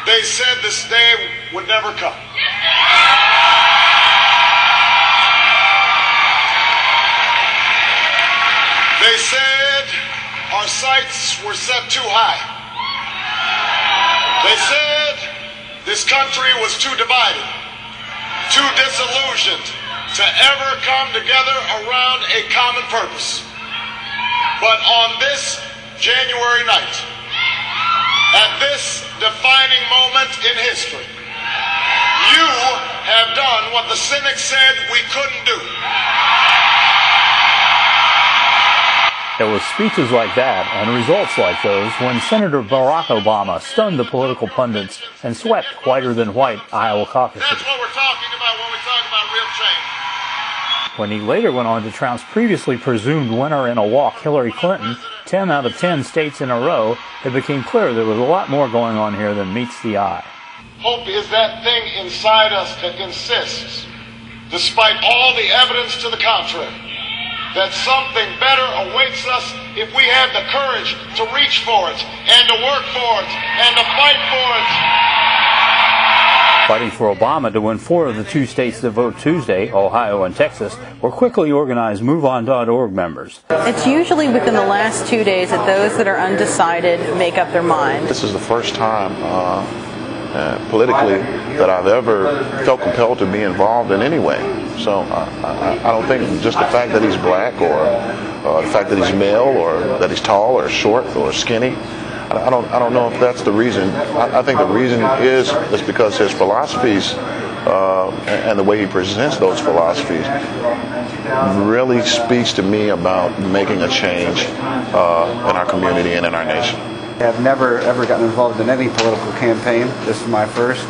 They said this day would never come. They said our sights were set too high. They said this country was too divided, too disillusioned to ever come together around a common purpose. But on this January night, at this defining moment in history, you have done what the cynics said we couldn't do. It was speeches like that and results like those when Senator Barack Obama stunned the political pundits and swept whiter-than-white Iowa caucuses. That's what we're talking about when we talk about real change. When he later went on to trounce previously presumed winner in a walk Hillary Clinton 10 out of 10 states in a row, it became clear there was a lot more going on here than meets the eye. Hope is that thing inside us that insists, despite all the evidence to the contrary, that something better awaits us if we have the courage to reach for it and to work for it and to fight for it. Fighting for Obama to win 4 of the 2 states that vote Tuesday, Ohio and Texas, were quickly organized MoveOn.org members. It's usually within the last 2 days that those that are undecided make up their mind. This is the first time politically that I've ever felt compelled to be involved in any way. So I don't think just the fact that he's black or the fact that he's male or that he's tall or short or skinny, I don't know if that's the reason. I think the reason is because his philosophies and the way he presents those philosophies really speaks to me about making a change in our community and in our nation. I've never ever gotten involved in any political campaign. This is my first,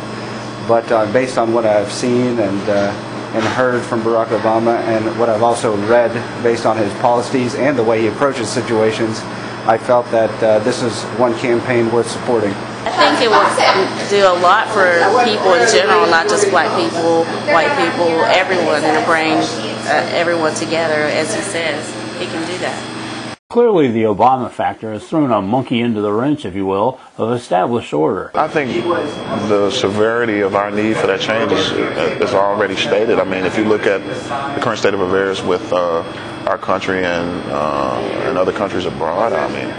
but based on what I've seen and heard from Barack Obama and what I've also read based on his policies and the way he approaches situations, I felt that this is one campaign worth supporting. I think it will do a lot for people in general, not just black people, white people, everyone, and bring everyone together, as he says. He can do that. Clearly, the Obama factor has thrown a monkey into the wrench, if you will, of established order. I think the severity of our need for that change is already stated. I mean, if you look at the current state of affairs with our country and other countries abroad, I mean,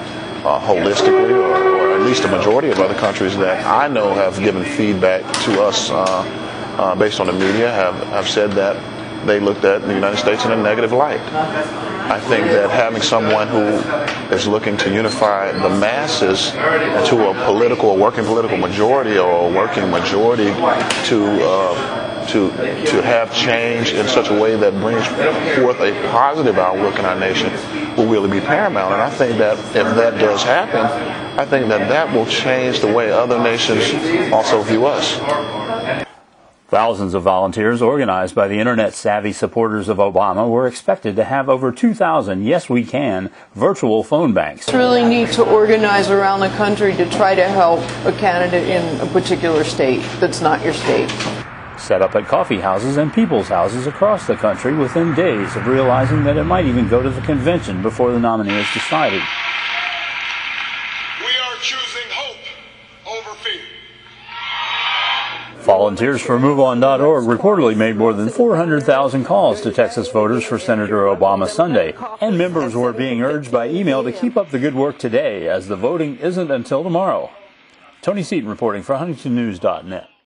holistically, or at least a majority of other countries that I know have given feedback to us based on the media have said that they looked at the United States in a negative light. I think that having someone who is looking to unify the masses into a working political majority or a working majority to have change in such a way that brings forth a positive outlook in our nation will really be paramount. And I think that if that does happen, I think that that will change the way other nations also view us. Thousands of volunteers organized by the internet-savvy supporters of Obama were expected to have over 2,000 Yes We Can virtual phone banks. It's really neat to organize around the country to try to help a candidate in a particular state that's not your state. Set up at coffee houses and people's houses across the country within days of realizing that it might even go to the convention before the nominee is decided. We are choosing hope over fear. Volunteers for MoveOn.org reportedly made more than 400,000 calls to Texas voters for Senator Obama Sunday, and members were being urged by email to keep up the good work today, as the voting isn't until tomorrow. Tony Seaton reporting for HuntingtonNews.net.